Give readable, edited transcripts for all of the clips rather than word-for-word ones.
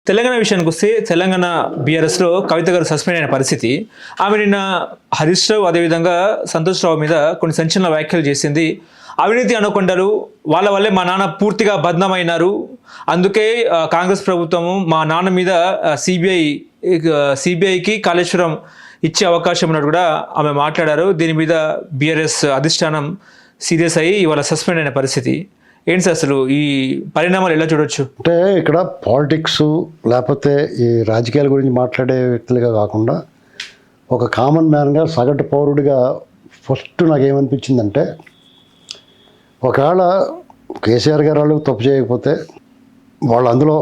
తెలంగాణ విషయానికి వస్తే తెలంగాణ బీఆర్ఎస్లో కవిత గారు సస్పెండ్ అయిన పరిస్థితి. ఆమె నిన్న హరీష్ రావు అదేవిధంగా సంతోష్ రావు మీద కొన్ని సంచలన వ్యాఖ్యలు చేసింది. అవినీతి అనుకొండలు వాళ్ళ వల్లే మా నాన్న పూర్తిగా బద్నామైనారు, అందుకే కాంగ్రెస్ ప్రభుత్వము మా నాన్న మీద సిబిఐకి కాళేశ్వరం ఇచ్చే అవకాశం ఉన్నట్టు కూడా ఆమె మాట్లాడారు. దీని మీద బీఆర్ఎస్ అధిష్టానం సీరియస్ అయ్యి ఇవాళ సస్పెండ్ అయిన పరిస్థితి. ఏంటి సార్ అసలు ఈ పరిణామాలు ఎలా చూడొచ్చు? అంటే ఇక్కడ పాలిటిక్స్ లేకపోతే ఈ రాజకీయాల గురించి మాట్లాడే వ్యక్తులుగా కాకుండా ఒక కామన్ మ్యాన్గా సగటు పౌరుడిగా ఫస్ట్ నాకేమనిపించిందంటే, ఒకవేళ కేసీఆర్ గారు వాళ్ళు తప్పు చేయకపోతే వాళ్ళు అందులో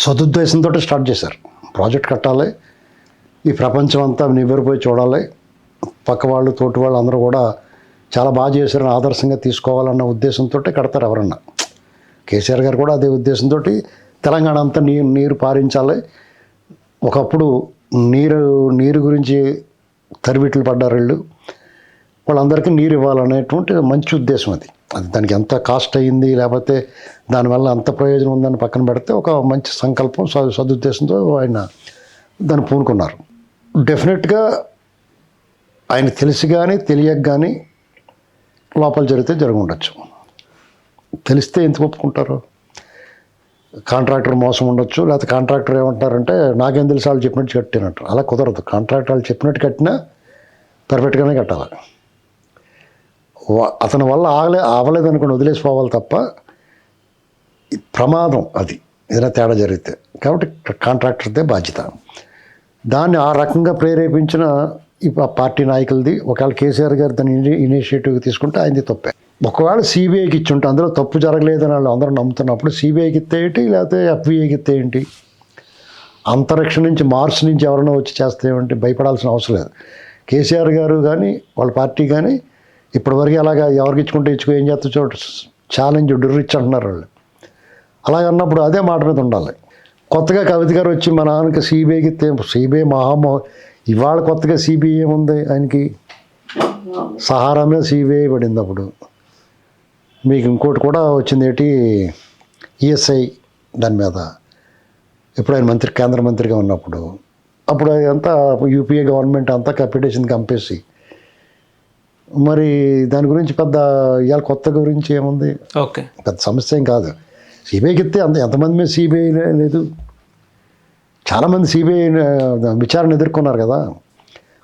సదుద్దేశంతో స్టార్ట్ చేశారు. ప్రాజెక్ట్ కట్టాలి, ఈ ప్రపంచం అంతా నివ్వెరపోయి చూడాలి, పక్క వాళ్ళు తోటి వాళ్ళు అందరూ కూడా చాలా బాగా చేశారని ఆదర్శంగా తీసుకోవాలన్న ఉద్దేశంతో కడతారు ఎవరన్నా. కేసీఆర్ గారు కూడా అదే ఉద్దేశంతో తెలంగాణ అంతా నీరు పారించాలి, ఒకప్పుడు నీరు గురించి తరివిట్లు పడ్డారు వీళ్ళు, వాళ్ళందరికీ నీరు ఇవ్వాలనేటువంటి మంచి ఉద్దేశం అది. దానికి ఎంత కాస్ట్ అయ్యింది లేకపోతే దానివల్ల అంత ప్రయోజనం ఉందని పక్కన పెడితే ఒక మంచి సంకల్పం సదుద్దేశంతో ఆయన దాన్ని పూనుకున్నారు. డెఫినెట్గా ఆయన తెలిసి కానీ తెలియక కానీ లోపల జరిగితే జరుగుండొచ్చు. తెలిస్తే ఎందుకు ఒప్పుకుంటారు? కాంట్రాక్టర్ మోసం ఉండొచ్చు, లేకపోతే కాంట్రాక్టర్ ఏమంటారంటే నాకేం తెలిసి వాళ్ళు చెప్పినట్టు కట్టినట్టు. అలా కుదరదు. కాంట్రాక్టర్ వాళ్ళు చెప్పినట్టు కట్టినా పర్ఫెక్ట్గానే కట్టాలి. అతని వల్ల అవ్వలేదనుకోండి వదిలేసిపోవాలి తప్ప ప్రమాదం అది ఏదైనా తేడా జరిగితే. కాబట్టి కాంట్రాక్టర్దే బాధ్యత. దాన్ని ఆ రకంగా ప్రేరేపించిన పార్టీ నాయకులది. ఒకవేళ కేసీఆర్ గారు దాన్ని ఇనిషియేటివ్ తీసుకుంటే ఆయనది తప్పే. ఒకవేళ సిబిఐకి ఇచ్చి ఉంటే అందులో తప్పు జరగలేదని వాళ్ళు అందరూ నమ్ముతున్నప్పుడు సిబిఐకి ఇస్తే ఏంటి, లేకపోతే ఎఫ్బిఐకి ఇస్తే ఏంటి? అంతరిక్ష నుంచి మార్స్ నుంచి ఎవరైనా వచ్చి చేస్తే ఏమంటే భయపడాల్సిన అవసరం లేదు. కేసీఆర్ గారు కానీ వాళ్ళ పార్టీ కానీ ఇప్పటివరకు అలాగా ఎవరికి ఇచ్చుకుంటే ఏం చేస్తా చోటు ఛాలెంజ్ డుర్రిచ్ అంటున్నారు వాళ్ళు. అలాగన్నప్పుడు అదే మాట మీద ఉండాలి. కొత్తగా కవిత గారు వచ్చి మా నాన్నకి సిబిఐకి ఇస్తే సిబిఐ ఇవాళ కొత్తగా సిబిఐ ఏముంది, ఆయనకి సహారా మీద సిబిఐ పడింది. అప్పుడు మీకు ఇంకోటి కూడా వచ్చింది ఏంటి, ఈఎస్ఐ దాని మీద. ఇప్పుడు ఆయన కేంద్ర మంత్రిగా ఉన్నప్పుడు అప్పుడు అంతా యూపీఏ గవర్నమెంట్ అంతా కప్పిటేషన్ కంపేసి మరి దాని గురించి పెద్ద ఇవాళ కొత్త గురించి ఏముంది, ఓకే పెద్ద సమస్య ఏం కాదు. సిబిఐకి ఇస్తే ఎంతమంది మీద సిబిఐ లేదు, చాలామంది సిబిఐ విచారణ ఎదుర్కొన్నారు కదా,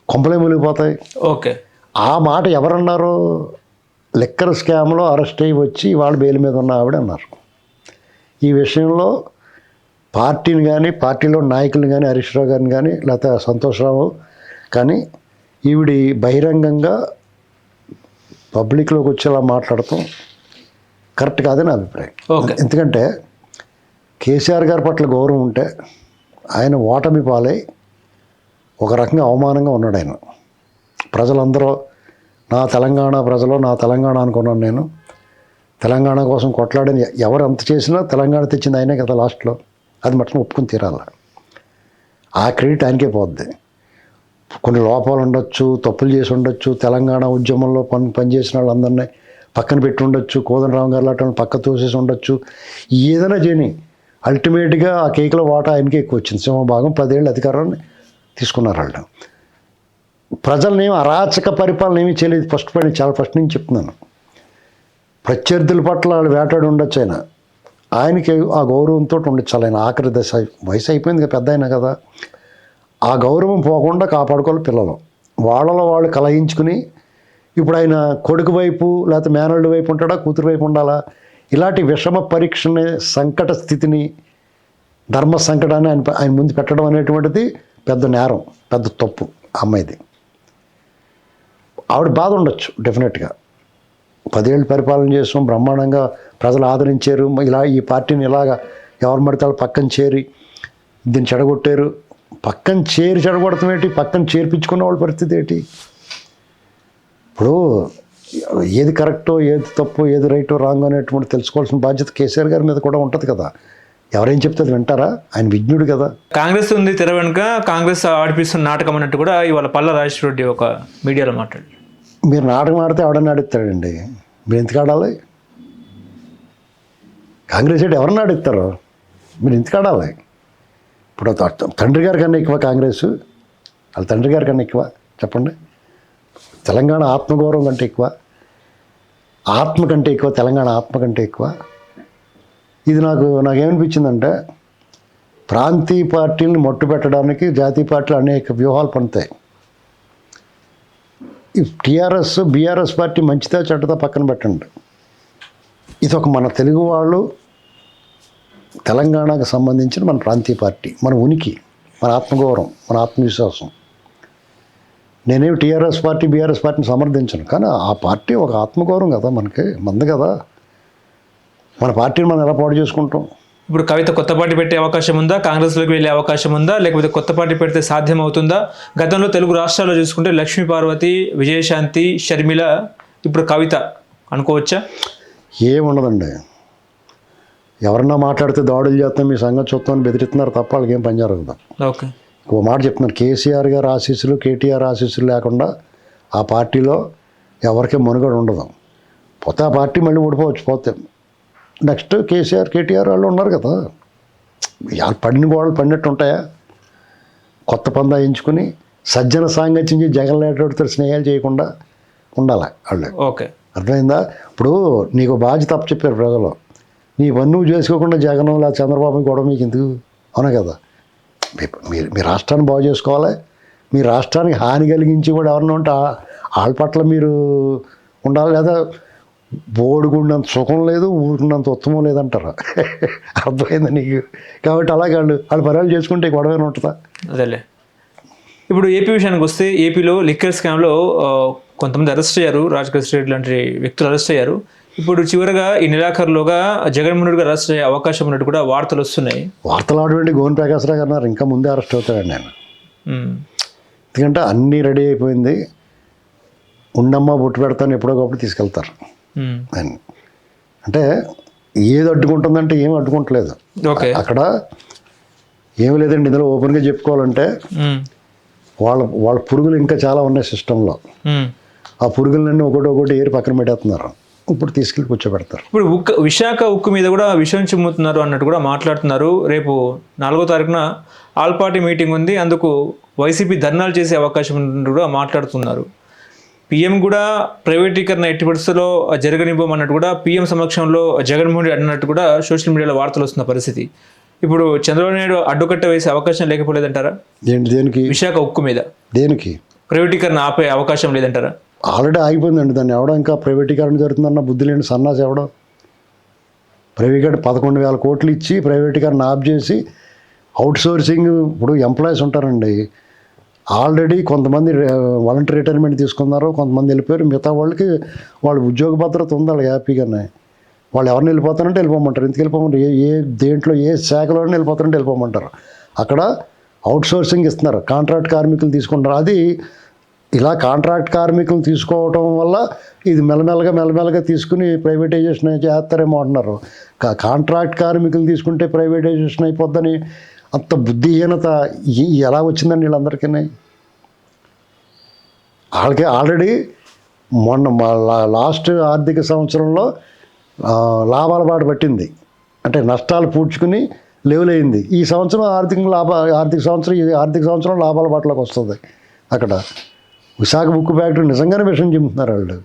కొంపలే మునిగిపోతాయి. ఓకే, ఆ మాట ఎవరన్నారో? లిక్కర్ స్కామ్లో అరెస్ట్ అయ్యి వచ్చి వాళ్ళు బెయిల్ మీద ఉన్న ఆవిడ అన్నారు. ఈ విషయంలో పార్టీని కానీ పార్టీలో నాయకులను కానీ హరీష్ రావు గారిని కానీ లేకపోతే సంతోష్ రావు కానీ ఈవిడి బహిరంగంగా పబ్లిక్లోకి వచ్చేలా మాట్లాడటం కరెక్ట్ కాదని అభిప్రాయం. ఎందుకంటే కేసీఆర్ గారి పట్ల గౌరవం ఉంటే ఆయన ఓటమి పాలై ఒక రకంగా అవమానంగా ఉన్నాడు ఆయన. ప్రజలందరూ నా తెలంగాణ ప్రజలు, నా తెలంగాణ అనుకున్నాను నేను. తెలంగాణ కోసం కొట్లాడని ఎవరు అంత చేసినా తెలంగాణ తెచ్చింది ఆయనే కదా లాస్ట్లో. అది మటుకు ఒప్పుకుని తీరాలి. ఆ క్రెడిట్ ఆయనకే పోద్ది. కొన్ని లోపాలు ఉండొచ్చు, తప్పులు చేసి ఉండొచ్చు, తెలంగాణ ఉద్యమంలో పనిచేసిన వాళ్ళందరినీ పక్కన పెట్టి ఉండొచ్చు, కోదండరామ్ గారు లాంటి పక్క తోసేసి ఉండొచ్చు, ఏదైనా చేయని అల్టిమేట్గా ఆ కేకులో వాటా ఆయనకే ఎక్కువ వచ్చింది. సింహభాగం 10 ఏళ్ళు అధికారాన్ని తీసుకున్నారు వాళ్ళు. ప్రజల్ని అరాచక పరిపాలన ఏమీ చేయలేదు. చాలా ఫస్ట్ నుంచి చెప్తున్నాను. ప్రత్యర్థుల పట్ల వాళ్ళు వేటాడి ఉండొచ్చు. ఆయనకి ఆ గౌరవంతో ఉండొచ్చు. ఆయన ఆఖరి దశ వయసు అయిపోయింది కదా, పెద్ద అయినా కదా, ఆ గౌరవం పోకుండా కాపాడుకోవాలి పిల్లలు. వాళ్ళలో వాళ్ళు కలహించుకుని ఇప్పుడు ఆయన కొడుకు వైపు లేకపోతే మేనల్డ్ వైపు ఉంటాడా, కూతురు వైపు ఉండాలా? ఇలాంటి విషమ పరీక్షని, సంకట స్థితిని, ధర్మ సంకటాన్ని ఆయన ముందు పెట్టడం అనేటువంటిది పెద్ద నేరం, పెద్ద తప్పు అమ్మాయిది. ఆవిడ బాధ ఉండొచ్చు డెఫినెట్గా. 10 ఏళ్ళు పరిపాలన చేసాం, బ్రహ్మాండంగా ప్రజలు ఆదరించారు, ఇలా ఈ పార్టీని ఇలాగా ఎవరు పడితే పక్కన చేరి దీన్ని చెడగొట్టారు. పక్కన చెడగొడతాం ఏంటి, పక్కన చేర్పించుకున్న వాళ్ళ పరిస్థితి ఏంటి? ఇప్పుడు ఏది కరెక్టో, ఏది తప్పు, ఏది రైటో రాంగ్ అనేటువంటి తెలుసుకోవాల్సిన బాధ్యత కేసీఆర్ గారి మీద కూడా ఉంటుంది కదా. ఎవరేం చెప్తే అది వింటారా? ఆయన విజ్ఞుడు కదా. కాంగ్రెస్ ఉంది తెర వెనుక, కాంగ్రెస్ ఆడిపిస్తున్న నాటకం అన్నట్టు కూడా ఇవాళ పల్లా రాజేశ్వర రెడ్డి ఒక మీడియాలో మాట్లాడు. మీరు నాటకం ఆడితే ఎవడన్నా ఆడిస్తాడండి, మీరు ఎందుకు ఆడాలి? కాంగ్రెస్ ఏంటి ఎవరన్నా ఆడిస్తారు, మీరు ఎందుకు ఆడాలి? ఇప్పుడు తండ్రి గారి కన్నా ఎక్కువ కాంగ్రెస్, వాళ్ళ తండ్రి గారి కన్నా ఎక్కువ చెప్పండి. తెలంగాణ ఆత్మగౌరవం కంటే ఎక్కువ, ఆత్మ కంటే ఎక్కువ, తెలంగాణ ఆత్మ కంటే ఎక్కువ. ఇది నాకేమనిపించిందంటే ప్రాంతీయ పార్టీలను మట్టు పెట్టడానికి జాతీయ పార్టీలు అనేక వ్యూహాలు పడతాయి. ఈ బీఆర్ఎస్ పార్టీ మంచిదా చెడ్డదా పక్కన పెట్టండి, ఇది ఒక మన తెలుగు వాళ్ళు తెలంగాణకు సంబంధించిన మన ప్రాంతీయ పార్టీ, మన ఉనికి, మన ఆత్మగౌరవం, మన ఆత్మవిశ్వాసం. నేనేమి బీఆర్ఎస్ పార్టీని సమర్థించను, కానీ ఆ పార్టీ ఒక ఆత్మగౌరవం కదా మనకి, మంది కదా. మన పార్టీని మనం ఎలా పాడు చేసుకుంటాం? ఇప్పుడు కవిత కొత్త పార్టీ పెట్టే అవకాశం ఉందా, కాంగ్రెస్లోకి వెళ్ళే అవకాశం ఉందా, లేకపోతే కొత్త పార్టీ పెడితే సాధ్యం అవుతుందా? గతంలో తెలుగు రాష్ట్రాల్లో చూసుకుంటే లక్ష్మీ పార్వతి, విజయశాంతి, షర్మిల, ఇప్పుడు కవిత అనుకోవచ్చా? ఏముండదండి. ఎవరన్నా మాట్లాడితే దాడులు చేస్తాం, మీ సంగతి చూస్తామని బెదిరిస్తున్నారు తప్ప వాళ్ళకి ఏం పని జరగదు. ఓకే, ఓ మాట చెప్తున్నారు, కేసీఆర్ గారు ఆశీస్సులు, కేటీఆర్ ఆశీస్సులు లేకుండా ఆ పార్టీలో ఎవరికీ మనుగడ ఉండదు. పోతే ఆ పార్టీ మళ్ళీ ఓడిపోవచ్చు. పోతే నెక్స్ట్ కేసీఆర్, కేటీఆర్ వాళ్ళు ఉన్నారు కదా, వాళ్ళు పడిన గోడలు పడినట్టు ఉంటాయా? కొత్త పందా ఎంచుకుని సజ్జన సాంగత్యం జగన్ లేటోడితో స్నేహాలు చేయకుండా ఉండాలి వాళ్ళు. ఓకే, అర్థమైందా? ఇప్పుడు నీకు బాధ్యత తప్పు చెప్పారు ప్రజలు, నీ పని నువ్వు చేసుకోకుండా జగన్ లేదా చంద్రబాబు గొడవ మీకు ఎందుకు? అవునా కదా? మీ రాష్ట్రాన్ని బాగు చేసుకోవాలి. మీ రాష్ట్రానికి హాని కలిగించి కూడా ఎవరన్నా ఉంటే వాళ్ళ పట్ల మీరు ఉండాలి. లేదా బోడుకున్నంత సుఖం లేదు, ఊరుకున్నంత ఉత్తమం లేదంటారు. అర్థమైందా నీకు? కాబట్టి అలాగే వాళ్ళు పర్యాలు చేసుకుంటే గొడవనే ఉంటుందా? అదేలే. ఇప్పుడు ఏపీ విషయానికి వస్తే, ఏపీలో లిక్కర్ స్కామ్లో కొంతమంది అరెస్ట్ అయ్యారు, రాజకేష్ రెడ్డి లాంటి వ్యక్తులు అరెస్ట్ అయ్యారు. ఇప్పుడు చివరగా ఈ నెలాఖరులోగా జగన్మోహన్ రెడ్డి గారు అరెస్ట్ అయ్యే అవకాశం ఉన్నట్టు కూడా వార్తలు వస్తున్నాయి. వార్తలు ఆడవండి, గోవింద ప్రకాశ్రావు గారు ఇంకా ముందే అరెస్ట్ అవుతాడండి నేను. ఎందుకంటే అన్నీ రెడీ అయిపోయింది, ఉండమ్మా బొట్టు పెడతాను ఎప్పుడో ఒకప్పుడు తీసుకెళ్తారు అని. అంటే ఏది అడ్డుకుంటుందంటే ఏమి అడ్డుకుంటలేదు. అక్కడ ఏమి లేదండి. ఇందులో ఓపెన్గా చెప్పుకోవాలంటే వాళ్ళ పురుగులు ఇంకా చాలా ఉన్నాయి సిస్టంలో. ఆ పురుగులన్నీ ఒకటి ఏరి పక్కన పెట్టేస్తున్నారు, ఇప్పుడు తీసుకెళ్ళి కూర్చోబెడతారు. ఇప్పుడు విశాఖ ఉక్కు మీద కూడా విషయం చిమ్ముతున్నారు అన్నట్టు కూడా మాట్లాడుతున్నారు. రేపు 4వ తారీఖున ఆల్ పార్టీ మీటింగ్ ఉంది, అందుకు వైసీపీ ధర్నాలు చేసే అవకాశం ఉన్నట్టు కూడా మాట్లాడుతున్నారు. పీఎం కూడా ప్రైవేటీకరణ ఎట్టి పరిస్థితుల్లో జరగనివ్వమన్నట్టు కూడా పీఎం సమక్షంలో జగన్మోహన్ రెడ్డి అన్నట్టు కూడా సోషల్ మీడియాలో వార్తలు వస్తున్న పరిస్థితి. ఇప్పుడు చంద్రబాబు నాయుడు అడ్డుకట్ట వేసే అవకాశం లేకపోలేదంటారా? దేనికి? విశాఖ ఉక్కు మీద దేనికి ప్రైవేటీకరణ ఆపే అవకాశం లేదంటారా? ఆల్రెడీ ఆగిపోయిందండి. దాన్ని ఎవడో ఇంకా ప్రైవేటీకరణ జరుగుతుందన్న బుద్ధి లేని సన్నాసి ఎవడో ప్రైవేట్ 11,000 కోట్లు ఇచ్చి ప్రైవేటీకరణ ఆఫ్ చేసి అవుట్ సోర్సింగ్. ఇప్పుడు ఎంప్లాయీస్ ఉంటారండి, ఆల్రెడీ కొంతమంది వాలంటరీ రిటైర్మెంట్ తీసుకున్నారు, కొంతమంది వెళ్ళిపోయారు. మిగతా వాళ్ళకి వాళ్ళ ఉద్యోగ భద్రత ఉంది, వాళ్ళు హ్యాపీగానే. వాళ్ళు ఎవరిని వెళ్ళిపోతారంటే వెళ్ళిపోమంటారు. ఎందుకు వెళ్ళిపోమంటారు? దేంట్లో ఏ శాఖలోనే వెళ్ళిపోతారంటే వెళ్ళిపోమంటారు. అక్కడ అవుట్ సోర్సింగ్ ఇస్తున్నారు, కాంట్రాక్ట్ కార్మికులు తీసుకుంటారు. అది ఇలా కాంట్రాక్ట్ కార్మికులు తీసుకోవటం వల్ల ఇది మెల్లమెల్లగా తీసుకుని ప్రైవేటైజేషన్ చేస్తారేమో అంటున్నారు. కాంట్రాక్ట్ కార్మికులు తీసుకుంటే ప్రైవేటైజేషన్ అయిపోద్దని అంత బుద్ధిహీనత ఎలా వచ్చిందండి వీళ్ళందరికీ? వాళ్ళకి ఆల్రెడీ మొన్న లాస్ట్ ఆర్థిక సంవత్సరంలో లాభాల బాట పట్టింది, అంటే నష్టాలు పూడ్చుకుని లెవెల్ అయింది. ఈ సంవత్సరం ఆర్థిక సంవత్సరం లాభాల బాటలోకి వస్తుంది. అక్కడ విశాఖ ఉక్కు ఫ్యాక్టరీ నిజంగానే విషయం చెబుతున్నారు వాళ్ళు.